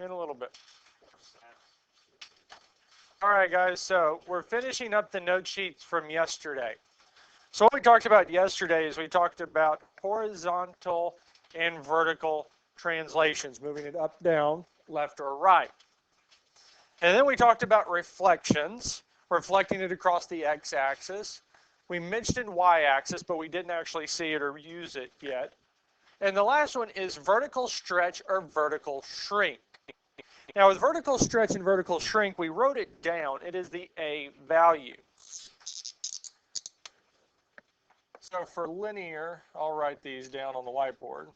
in a little bit. All right, guys, so we're finishing up the note sheets from yesterday. So what we talked about yesterday is we talked about horizontal and vertical translations, moving it up, down, left, or right. And then we talked about reflections, reflecting it across the x-axis. We mentioned y-axis, but we didn't actually see it or use it yet. And the last one is vertical stretch or vertical shrink. Now with vertical stretch and vertical shrink, we wrote it down. It is the A value. So for linear, I'll write these down on the whiteboard.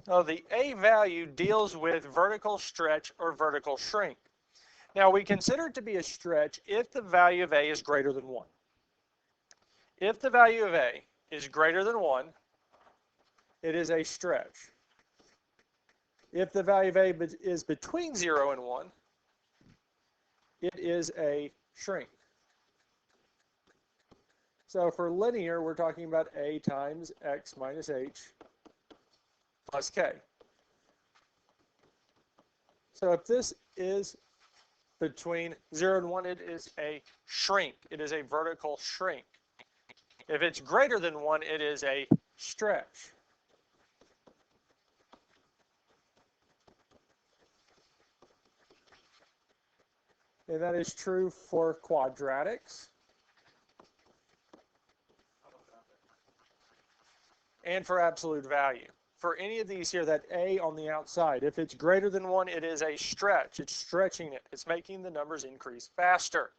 So the A value deals with vertical stretch or vertical shrink. Now we consider it to be a stretch if the value of A is greater than 1. If the value of A is greater than 1, it is a stretch. If the value of A is between 0 and 1, it is a shrink. So for linear, we're talking about A times x minus h plus k. So if this is between 0 and 1, it is a shrink. It is a vertical shrink. If it's greater than 1, it is a stretch. And that is true for quadratics and for absolute value. For any of these here, that A on the outside, if it's greater than 1, it is a stretch. It's stretching it. It's making the numbers increase faster.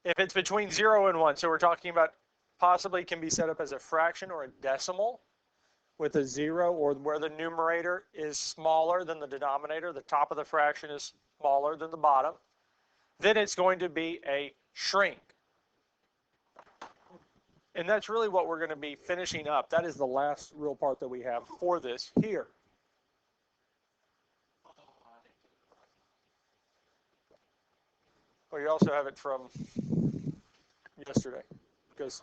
If it's between 0 and 1, so we're talking about possibly can be set up as a fraction or a decimal with a 0, or where the numerator is smaller than the denominator, the top of the fraction is smaller than the bottom, then it's going to be a shrink. And that's really what we're going to be finishing up. That is the last real part that we have for this here. Well, you also have it from yesterday. Because,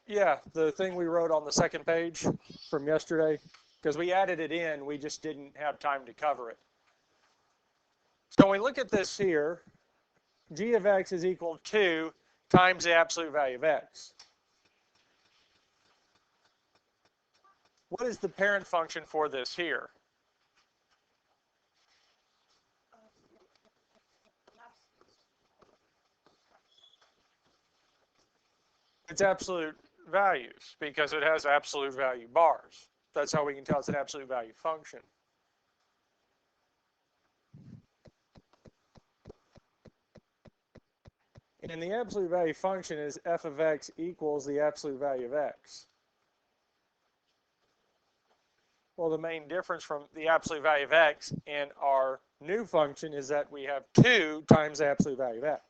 yeah, the thing we wrote on the second page from yesterday, because we added it in, we just didn't have time to cover it. So when we look at this here, g of x is equal to times the absolute value of x. What is the parent function for this here? It's absolute values because it has absolute value bars. That's how we can tell it's an absolute value function. And the absolute value function is f of x equals the absolute value of x. Well, the main difference from the absolute value of x and our new function is that we have 2 times the absolute value of x.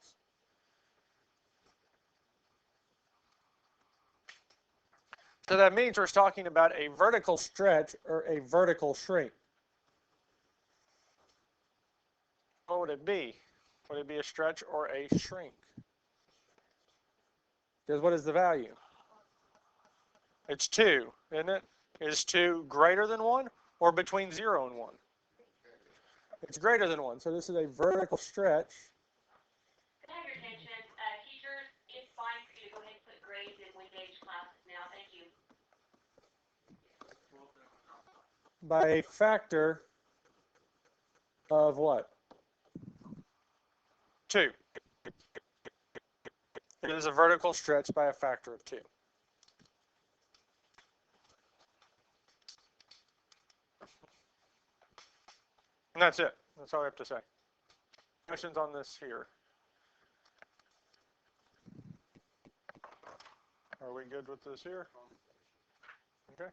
So that means we're talking about a vertical stretch or a vertical shrink. What would it be? Would it be a stretch or a shrink? Because what is the value? It's 2, isn't it? Is 2 greater than 1 or between 0 and 1? It's greater than 1. So this is a vertical stretch. Can I have your attention? Teachers, it's fine for you to go ahead and put grades in Wednesday's classes now. Thank you. By a factor of what? 2. It is a vertical stretch by a factor of 2. And that's it. That's all I have to say. Questions on this here? Are we good with this here? Okay.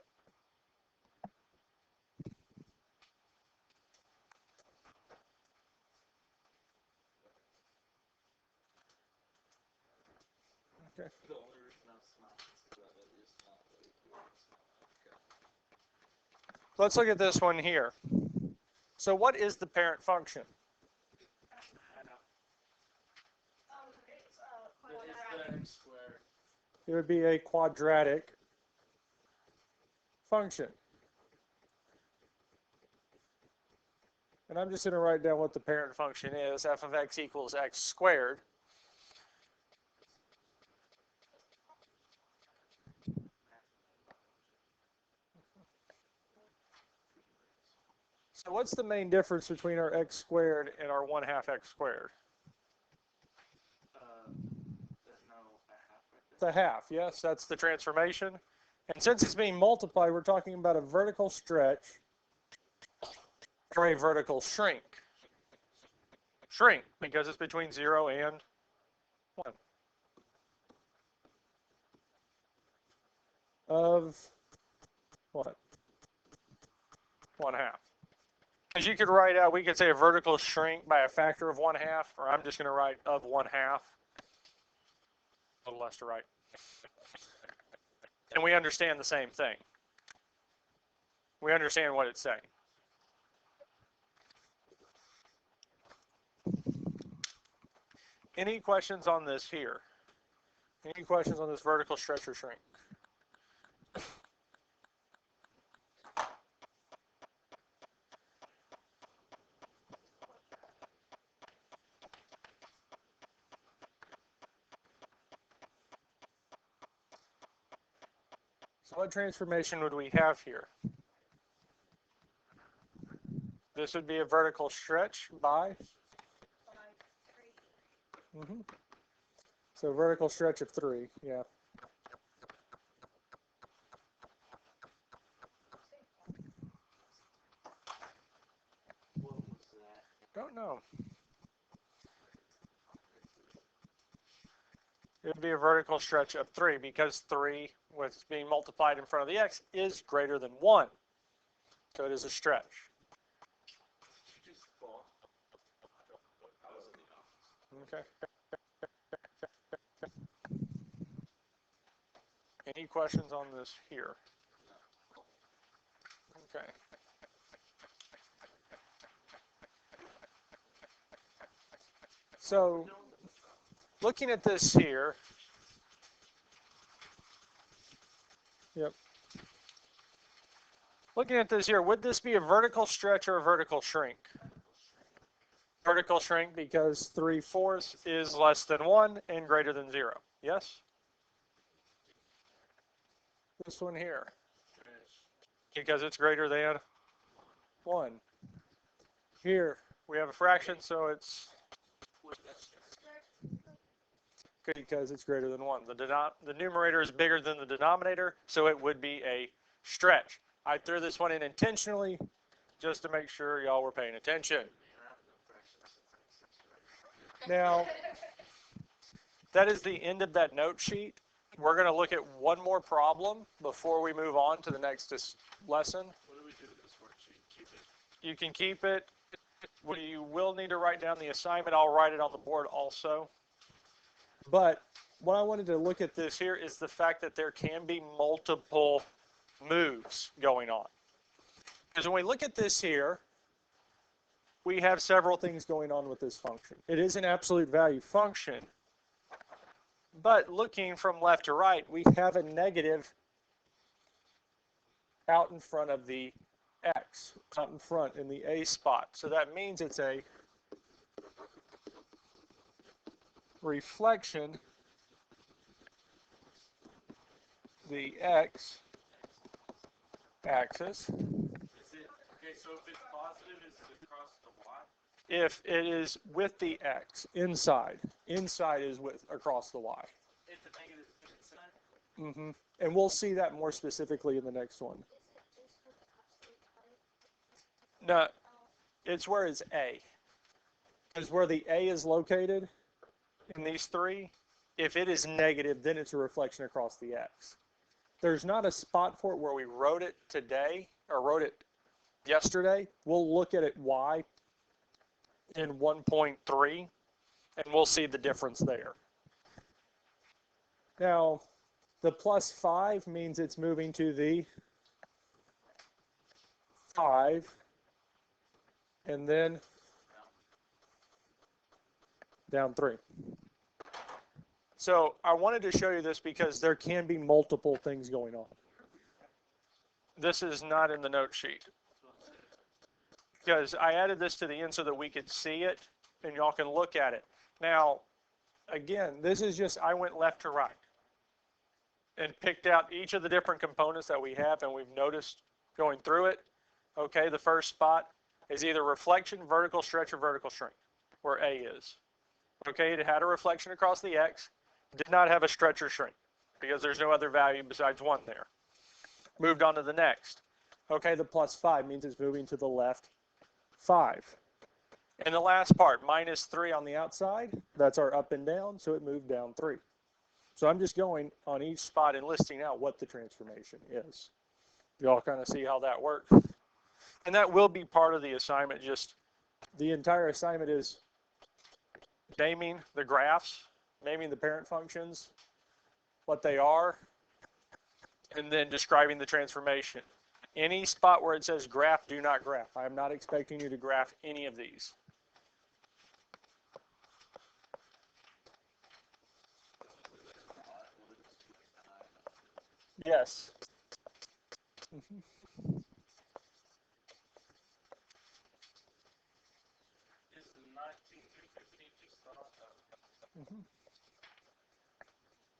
Okay. The only reason I'm smiling is because it is not really cool. Okay. Let's look at this one here. So what is the parent function? It's the x squared. It would be a quadratic function. And I'm just going to write down what the parent function is. F of x equals x squared. So what's the main difference between our x squared and our 1/2 x squared? There's no half right It's a half, yes, that's the transformation. And since it's being multiplied, we're talking about a vertical stretch or a vertical shrink. Shrink, because it's between 0 and 1. Of what? 1/2. As you could write out, we could say a vertical shrink by a factor of 1/2, or I'm just going to write of 1/2. A little less to write. And we understand the same thing. We understand what it's saying. Any questions on this here? Any questions on this vertical stretch or shrink? So what transformation would we have here? This would be a vertical stretch by? So vertical stretch of 3, yeah. What was that? Don't know. It would be a vertical stretch of 3 because 3, what's being multiplied in front of the x, is greater than 1. So it is a stretch. Did you just fall? I was in the office. Okay. Any questions on this here? Okay. So looking at this here, yep. Looking at this here, would this be a vertical stretch or a vertical shrink? Vertical shrink because 3/4 is less than 1 and greater than 0. Yes? This one here. Because it's greater than 1. Here we have a fraction, so it's because it's greater than 1. The numerator is bigger than the denominator, so it would be a stretch. I threw this one in intentionally just to make sure y'all were paying attention. Now, that is the end of that note sheet. We're going to look at one more problem before we move on to the next lesson. What do we do with this worksheet? Keep it. You can keep it. You will need to write down the assignment. I'll write it on the board also. But what I wanted to look at this here is the fact that there can be multiple moves going on. Because when we look at this here, we have several things going on with this function. It is an absolute value function. But looking from left to right, we have a negative out in front of the x, out in front in the a spot. So that means it's a reflection, the x axis. Is it, okay, so if it's positive, is it across the y? If it is with the x inside is with across the y. If the negative is inside? And we'll see that more specifically in the next one. No, it's where it's a. Because where the a is located in these three, if it is negative, then it's a reflection across the x. There's not a spot for it where we wrote it today or wrote it yesterday. We'll look at it y in 1.3 and we'll see the difference there. Now, the plus 5 means it's moving to the 5, and then down 3. So I wanted to show you this because there can be multiple things going on. This is not in the note sheet because I added this to the end so that we could see it and y'all can look at it. Now, again, this is just, I went left to right and picked out each of the different components that we have and we've noticed going through it. Okay, the first spot is either reflection, vertical stretch, or vertical shrink, where A is. Okay, it had a reflection across the X, did not have a stretch or shrink because there's no other value besides 1 there. Moved on to the next. Okay, the plus 5 means it's moving to the left 5. And the last part, minus 3 on the outside, that's our up and down, so it moved down 3. So I'm just going on each spot and listing out what the transformation is. Y'all kind of see how that works. And that will be part of the assignment. Just the entire assignment is naming the graphs, naming the parent functions, what they are, and then describing the transformation. Any spot where it says graph, do not graph. I am not expecting you to graph any of these. Yes.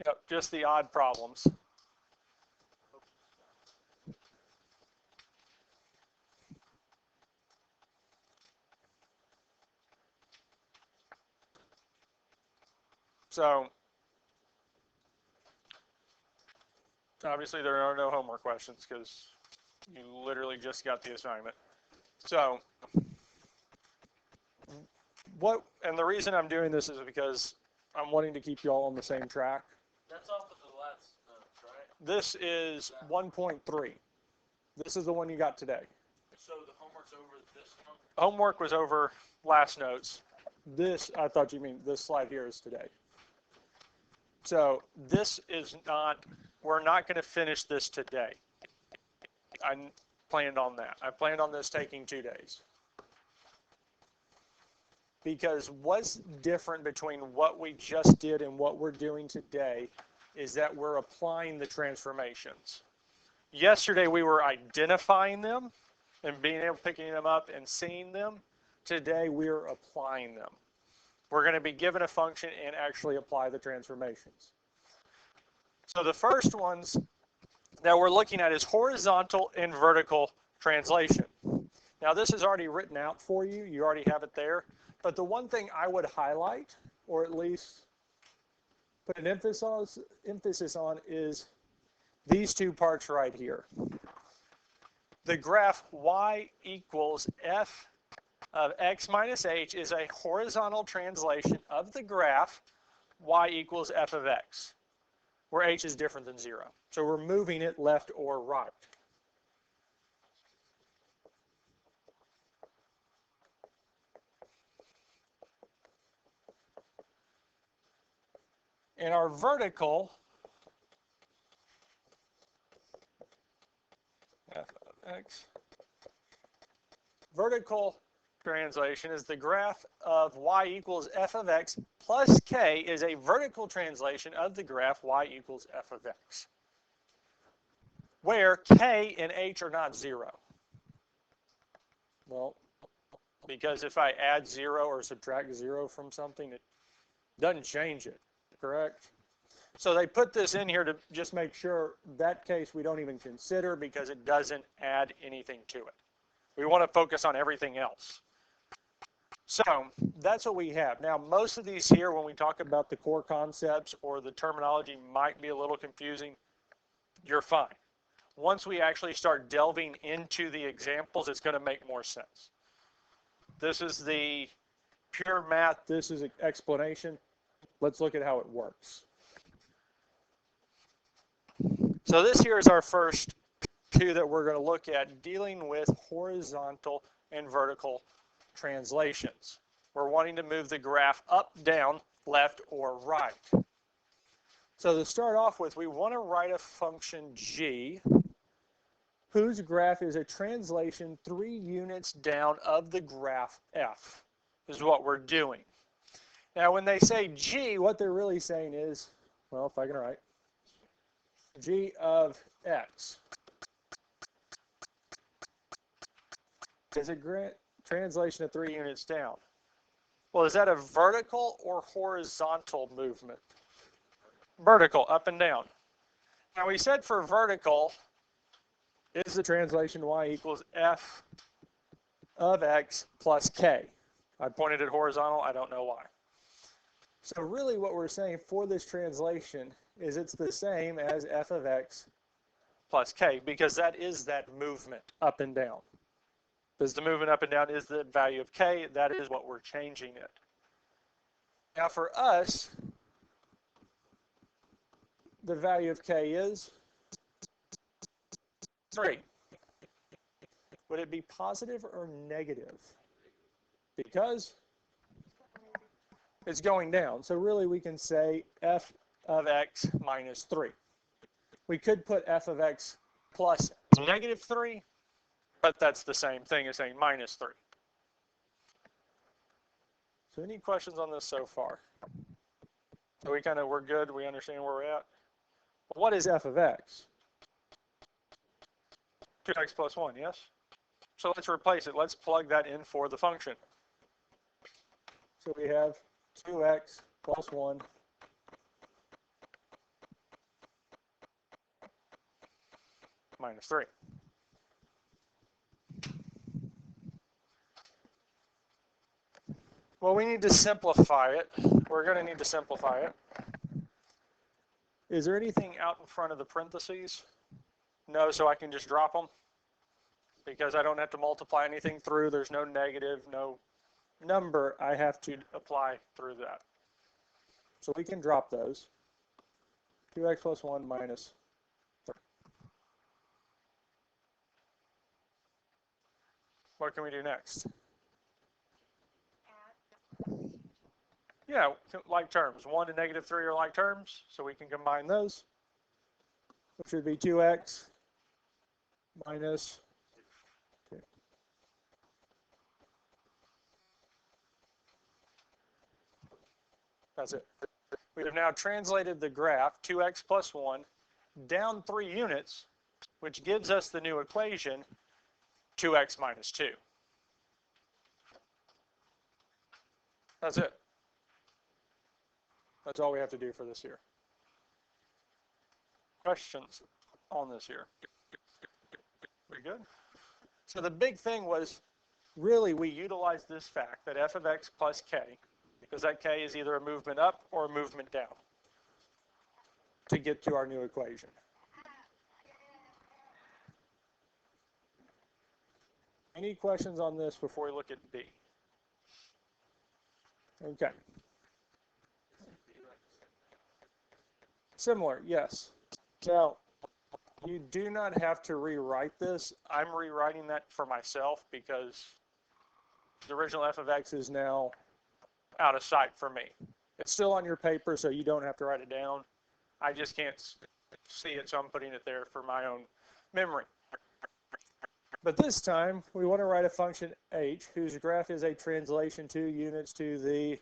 Yep, just the odd problems. So, obviously there are no homework questions because you literally just got the assignment. So, and the reason I'm doing this is because I'm wanting to keep you all on the same track. That's off of the last note, right? This is 1.3. This is the one you got today. So the homework's over this one? Homework was over last notes. This, I thought you mean this slide here is today. So this is not, we're not going to finish this today. I planned on that. I planned on this taking 2 days. Because what's different between what we just did and what we're doing today is that we're applying the transformations. Yesterday we were identifying them and being able picking them up and seeing them. Today we're applying them. We're going to be given a function and actually apply the transformations. So the first ones that we're looking at is horizontal and vertical translation. Now this is already written out for you. You already have it there. But the one thing I would highlight, or at least put an emphasis on, is these 2 parts right here. The graph y equals f of x minus h is a horizontal translation of the graph y equals f of x, where h is different than 0. So we're moving it left or right. And our vertical, f of x, vertical translation is the graph of y equals f of x plus k is a vertical translation of the graph y equals f of x, where k and h are not 0. Well, because if I add 0 or subtract 0 from something, it doesn't change it, correct? So they put this in here to just make sure that case we don't even consider because it doesn't add anything to it. We want to focus on everything else. So that's what we have. Now, most of these here, when we talk about the core concepts or the terminology might be a little confusing, you're fine. Once we actually start delving into the examples, it's going to make more sense. This is the pure math. This is an explanation. Let's look at how it works. So this here is our first 2 that we're going to look at, dealing with horizontal and vertical translations. We're wanting to move the graph up, down, left, or right. So to start off with, we want to write a function g whose graph is a translation 3 units down of the graph f, is what we're doing. Now, when they say g, what they're really saying is, well, if I can write, g of x is a translation of 3 units down. Well, is that a vertical or horizontal movement? Vertical, up and down. Now, we said for vertical, is the translation y equals f of x plus k. I pointed at horizontal, I don't know why. So really what we're saying for this translation is it's the same as f of x plus k, because that is that movement up and down. Because the movement up and down is the value of k, that is what we're changing it. Now for us, the value of k is 3. Would it be positive or negative? Because it's going down. So really we can say f of x minus 3. We could put f of x plus negative 3, but that's the same thing as saying minus 3. So any questions on this so far? So we're good, we understand where we're at. What is f of x? 2x plus 1, yes? So let's replace it. Let's plug that in for the function. So we have 2x plus 1 minus 3. Well, we need to simplify it. We're going to need to simplify it. Is there anything out in front of the parentheses? No, so I can just drop them because I don't have to multiply anything through. There's no negative, no number I have to apply through that. So we can drop those. 2x plus 1 minus 3. What can we do next? Yeah, like terms. 1 and negative 3 are like terms, so we can combine those, which would be 2x minus 2. That's it. We have now translated the graph, 2x plus 1, down 3 units, which gives us the new equation, 2x minus 2. That's it. That's all we have to do for this here. Questions on this here? We good? So the big thing was, really, we utilized this fact that f of x plus k, because that k is either a movement up or a movement down, to get to our new equation. Any questions on this before we look at B? Okay. Similar, yes. Now, you do not have to rewrite this. I'm rewriting that for myself because the original f of x is now out of sight for me. It's still on your paper, so you don't have to write it down. I just can't see it, so I'm putting it there for my own memory. But this time, we want to write a function h whose graph is a translation 2 units to the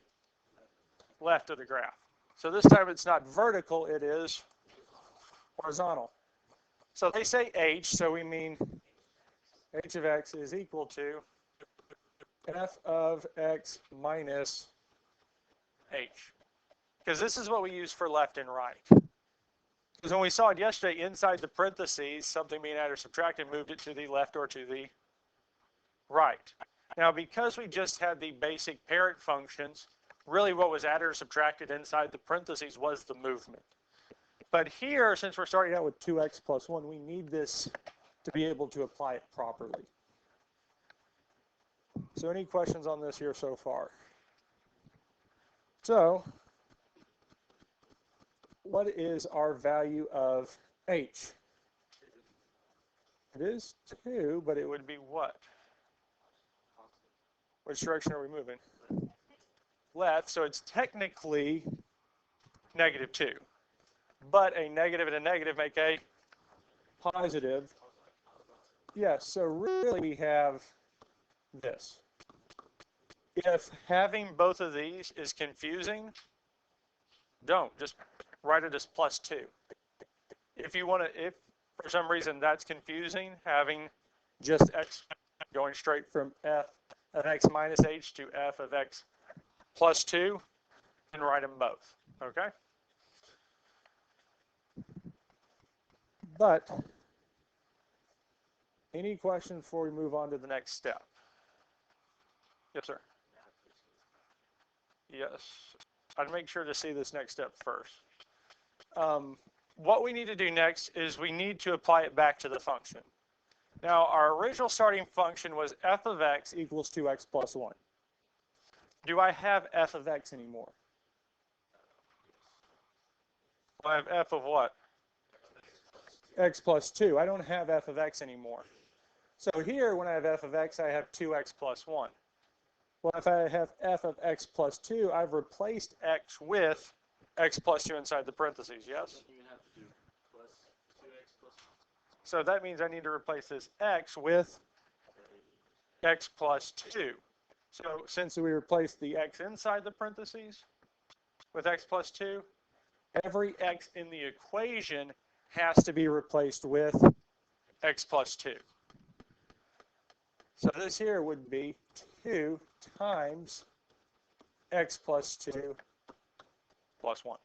left of the graph. So this time it's not vertical, it is horizontal. So they say h, so we mean h of x is equal to f of x minus h. Because this is what we use for left and right. Because when we saw it yesterday, inside the parentheses, something being added or subtracted moved it to the left or to the right. Now, because we just had the basic parent functions, really what was added or subtracted inside the parentheses was the movement. But here, since we're starting out with 2x plus 1, we need this to be able to apply it properly. So any questions on this here so far? So, what is our value of h? It is 2, but it would be what? Which direction are we moving? Left, so it's technically negative 2. but a negative and a negative make a positive. Yes, so really we have this. If having both of these is confusing, don't. Just write it as plus 2. If you want to, if for some reason that's confusing, having just x going straight from f of x minus h to f of x plus 2, then write them both, okay? But any questions before we move on to the next step? Yes, sir. Yes. I'd make sure to see this next step first. What we need to do next is we need to apply it back to the function. Now, our original starting function was f of x equals 2x plus 1. Do I have f of x anymore? I have f of what? X plus 2. I don't have f of x anymore. So here, when I have f of x, I have 2x plus 1. Well, if I have f of x plus 2, I've replaced x with x plus 2 inside the parentheses, yes? You have to do plus 2x plus 1. So that means I need to replace this x with x plus 2. So since we replaced the x inside the parentheses with x plus 2, every x in the equation has to be replaced with x plus 2. So this here would be 2 times x plus 2 plus 1.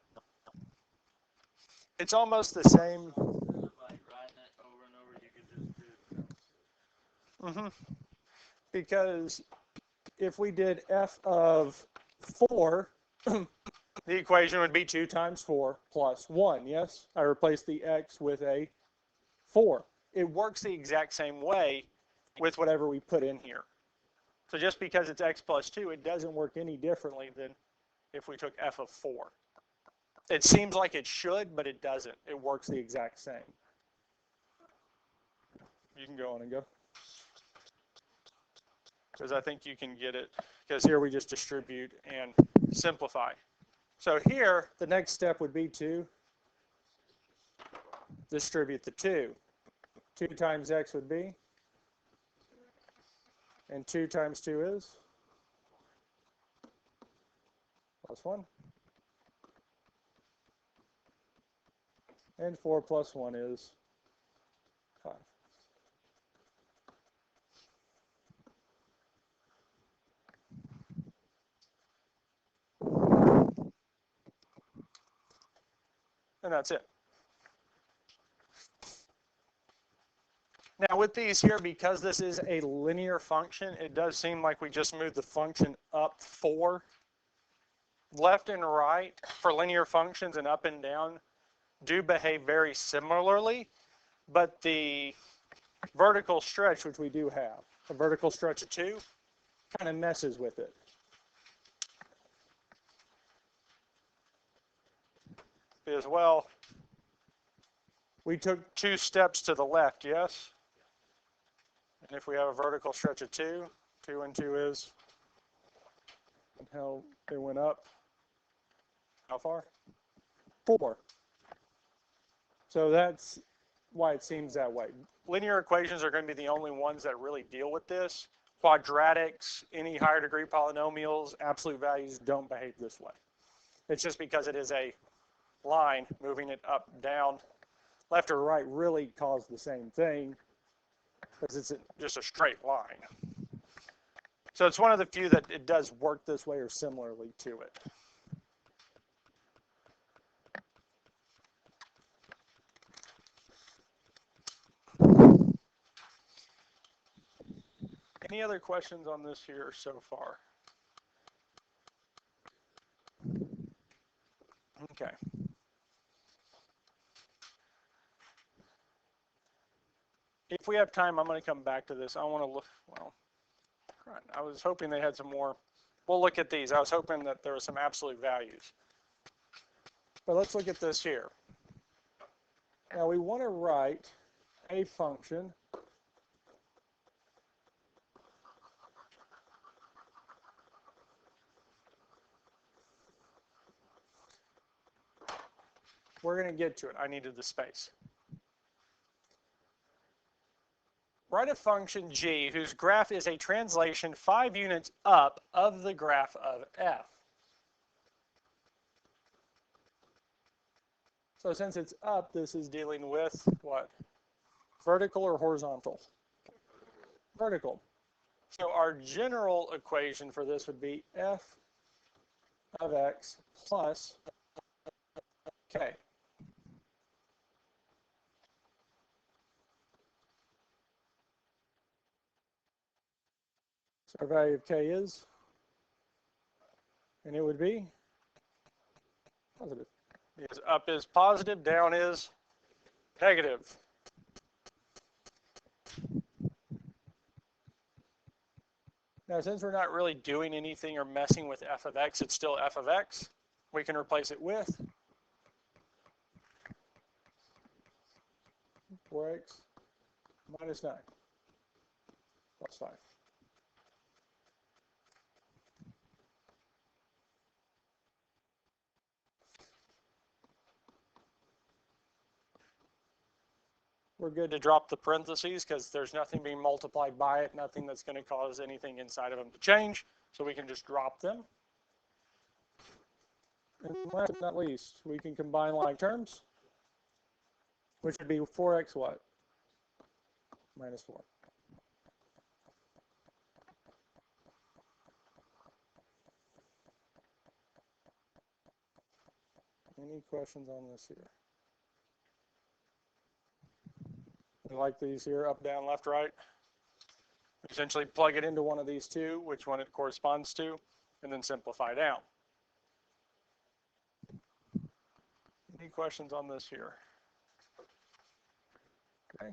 It's almost the same. Instead of like writing it over and over, you could just do it. Because if we did f of 4, the equation would be 2 times 4 plus 1, yes? I replaced the x with a 4. It works the exact same way with whatever we put in here. So just because it's x plus 2, it doesn't work any differently than if we took f of 4. It seems like it should, but it doesn't. It works the exact same. You can go on and go. Because I think you can get it. Because here we just distribute and simplify. So here, the next step would be to distribute the 2. 2 times x would be? And 2 times 2 is? Plus 1. And 4 plus 1 is 5. And that's it. Now with these here, because this is a linear function, it does seem like we just moved the function up 4. Left and right for linear functions and up and down do behave very similarly, but the vertical stretch, which we do have, a vertical stretch of 2, kind of messes with it. As well, we took 2 steps to the left, yes? And if we have a vertical stretch of 2, 2 and 2 is, and how they went up, how far? 4. So that's why it seems that way. Linear equations are going to be the only ones that really deal with this. Quadratics, any higher degree polynomials, absolute values don't behave this way. It's just because it is a line, moving it up, down, left or right really cause the same thing because it's just a straight line. So it's one of the few that it does work this way or similarly to it. Any other questions on this here so far? Okay. If we have time, I'm going to come back to this. I want to look, well, I was hoping they had some more. We'll look at these. I was hoping that there were some absolute values. But let's look at this here. Now we want to write a function we're going to get to it. I needed the space. Write a function g whose graph is a translation 5 units up of the graph of f. So since it's up, this is dealing with what? Vertical or horizontal? Vertical. So our general equation for this would be f of x plus k. So our value of k is, and it would be positive. Because up is positive, down is negative. Now, since we're not really doing anything or messing with f of x, it's still f of x. We can replace it with 4x minus 9 plus 5. We're good to drop the parentheses because there's nothing being multiplied by it, nothing that's going to cause anything inside of them to change. So we can just drop them. And last but not least, we can combine like terms, which would be 4x what? Minus 4. Any questions on this here? We like these here, up, down, left, right. Essentially plug it into one of these two, which one it corresponds to, and then simplify down. Any questions on this here? Okay.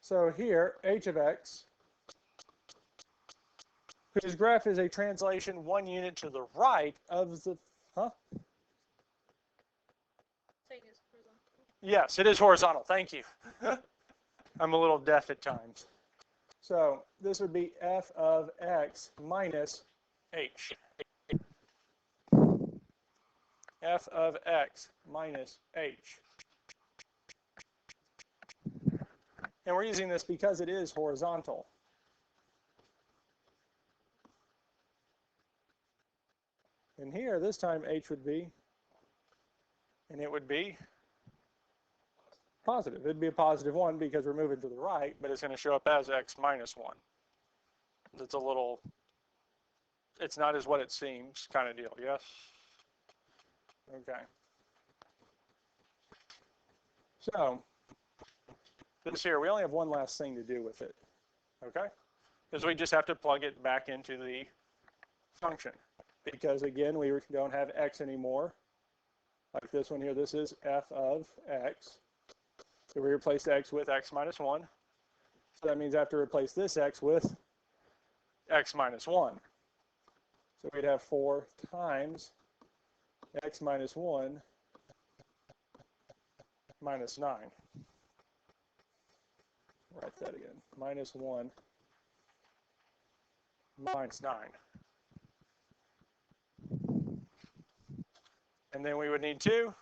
So here, h of x, whose graph is a translation 1 unit to the right of the, Yes, it is horizontal. Thank you. I'm a little deaf at times. So this would be f of x minus h. F of x minus h. And we're using this because it is horizontal. And here, this time h would be, and it would be positive. It'd be a positive 1 because we're moving to the right, but it's going to show up as x minus 1. It's a little, it's not as what it seems kind of deal, yes? Okay. So, this here, we only have one last thing to do with it, okay? Because we just have to plug it back into the function. Because again, we don't have x anymore. Like this one here, this is f of x. So we replace x with x minus 1. So that means I have to replace this x with x minus 1. So we'd have 4 times x minus 1 minus 9. Write that again. Minus 1 minus 9. And then we would need to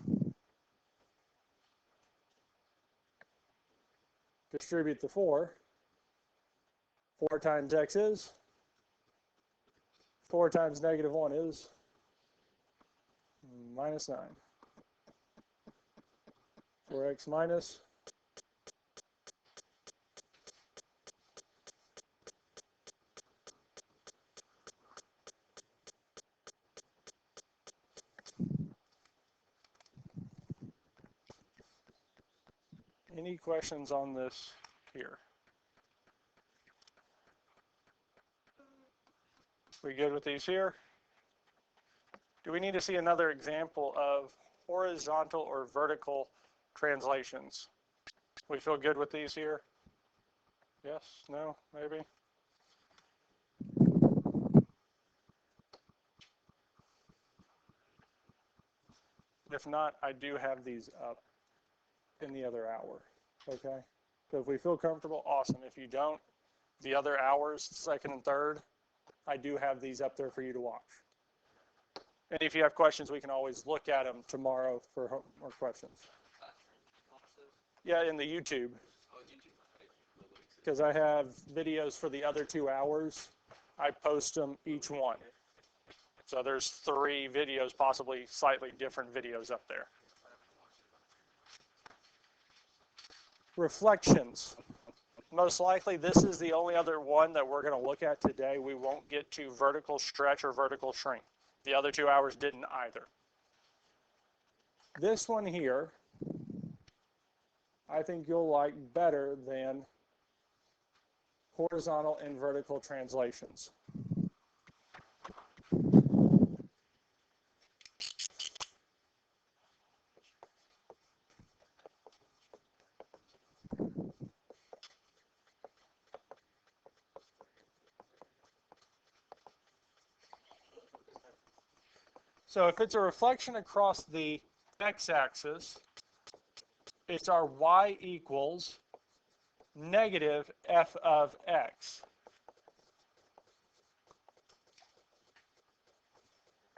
distribute the 4. 4 times x is 4 times negative 1 is minus 9. 4x minus Any questions on this here? We good with these here? Do we need to see another example of horizontal or vertical translations? We feel good with these here? Yes? No? Maybe? If not, I do have these up in the other hour, okay? So if we feel comfortable, awesome. If you don't, the other hours, second and third, I do have these up there for you to watch. And if you have questions, we can always look at them tomorrow for more questions. Yeah, in the YouTube. Because I have videos for the other 2 hours. I post them each one. So there's 3 videos, possibly slightly different videos up there. Reflections. Most likely this is the only other one that we're going to look at today. We won't get to vertical stretch or vertical shrink. The other 2 hours didn't either. This one here, I think you'll like better than horizontal and vertical translations. So if it's a reflection across the x-axis, it's our y equals negative f of x.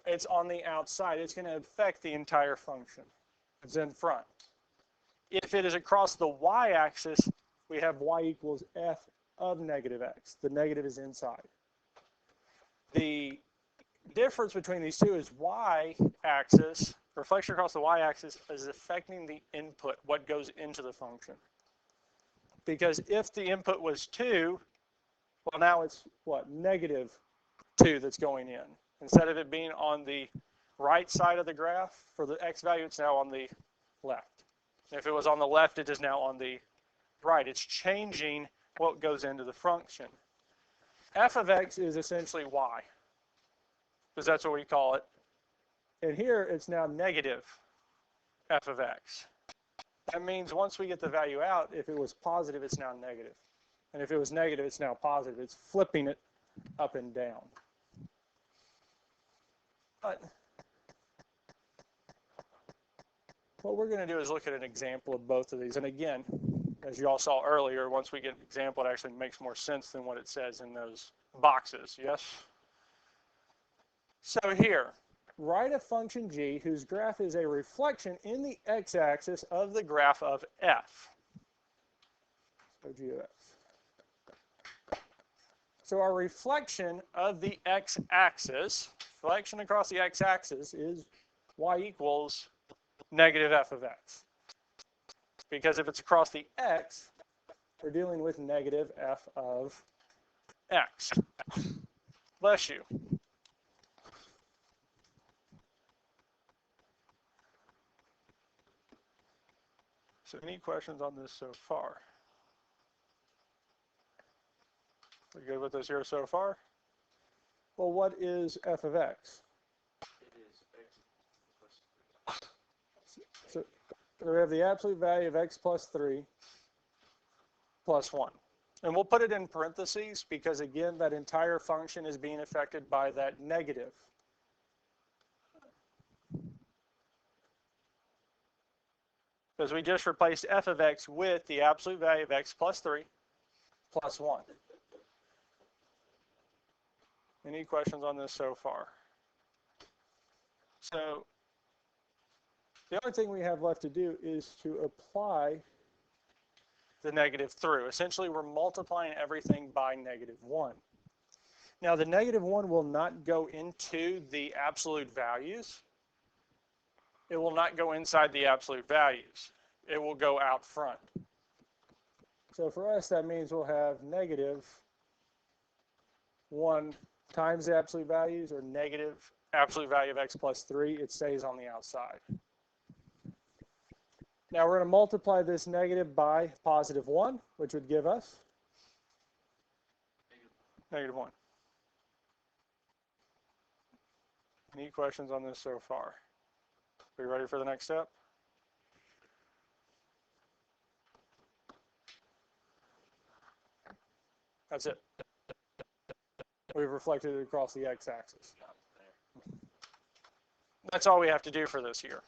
It's on the outside. It's going to affect the entire function. It's in front. If it is across the y-axis, we have y equals f of negative x. The negative is inside. The difference between these two is y-axis, reflection across the y-axis, is affecting the input, what goes into the function. Because if the input was 2, well, now it's what? Negative 2 that's going in. Instead of it being on the right side of the graph for the x value, it's now on the left. If it was on the left, it is now on the right. It's changing what goes into the function. F of x is essentially y, because that's what we call it. And here it's now negative f of x. That means once we get the value out, if it was positive, it's now negative. And if it was negative, it's now positive. It's flipping it up and down. But what we're going to do is look at an example of both of these. And again, as you all saw earlier, once we get an example, it actually makes more sense than what it says in those boxes, yes? So here, write a function g whose graph is a reflection in the x-axis of the graph of f. So g of f. So our reflection of the x-axis, reflection across the x-axis, is y equals negative f of x. Because if it's across the x, we're dealing with negative f of x. Bless you. So any questions on this so far? We good with this here so far? Well, what is f of x? It is x plus 3. So we have the absolute value of x plus 3 plus 1. And we'll put it in parentheses because, again, that entire function is being affected by that negative. Because we just replaced f of x with the absolute value of x plus 3 plus 1. Any questions on this so far? So the only thing we have left to do is to apply the negative through. Essentially, we're multiplying everything by negative 1. Now, the negative 1 will not go into the absolute values. It will not go inside the absolute values. It will go out front. So for us, that means we'll have negative 1 times the absolute values, or negative absolute value of x plus 3. It stays on the outside. Now we're going to multiply this negative by positive 1, which would give us negative 1. Any questions on this so far? Are you ready for the next step? That's it. We've reflected it across the x-axis. That's all we have to do for this here.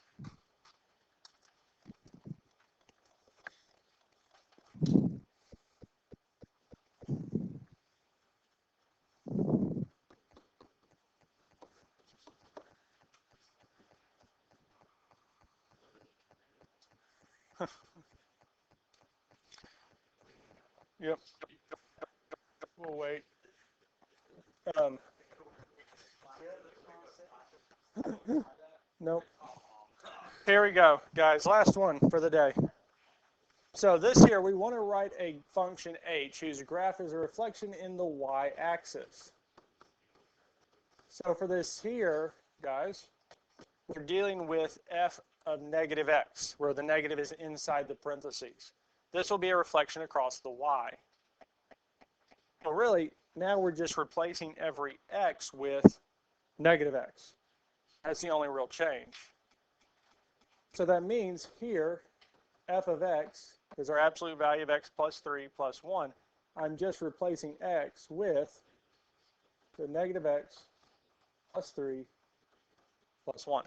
Yep. We'll wait. Nope. Here we go, guys. Last one for the day. So this here, we want to write a function h whose graph is a reflection in the y-axis. So for this here, guys, we're dealing with f of negative x, where the negative is inside the parentheses. This will be a reflection across the y. Well, really, now we're just replacing every x with negative x. That's the only real change. So that means here, f of x is our absolute value of x plus 3 plus 1. I'm just replacing x with the negative x plus 3 plus 1.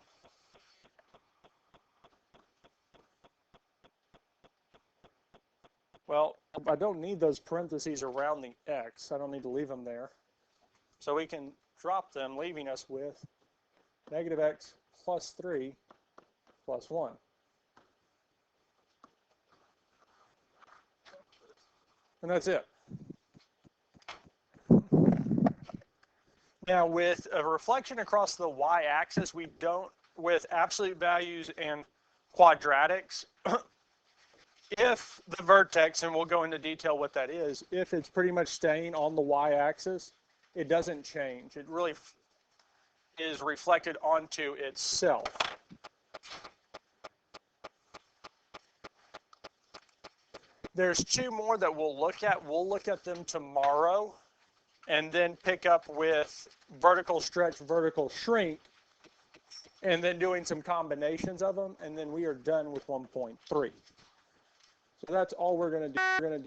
Well, I don't need those parentheses around the x. I don't need to leave them there. So we can drop them, leaving us with negative x plus 3 plus 1. And that's it. Now, with a reflection across the y-axis, we don't, with absolute values and quadratics, if the vertex, and we'll go into detail what that is, if it's pretty much staying on the y-axis, it doesn't change. It really is reflected onto itself. There's two more that we'll look at. We'll look at them tomorrow and then pick up with vertical stretch, vertical shrink, and then doing some combinations of them, and then we are done with 1.3. So that's all we're going to do. We're going to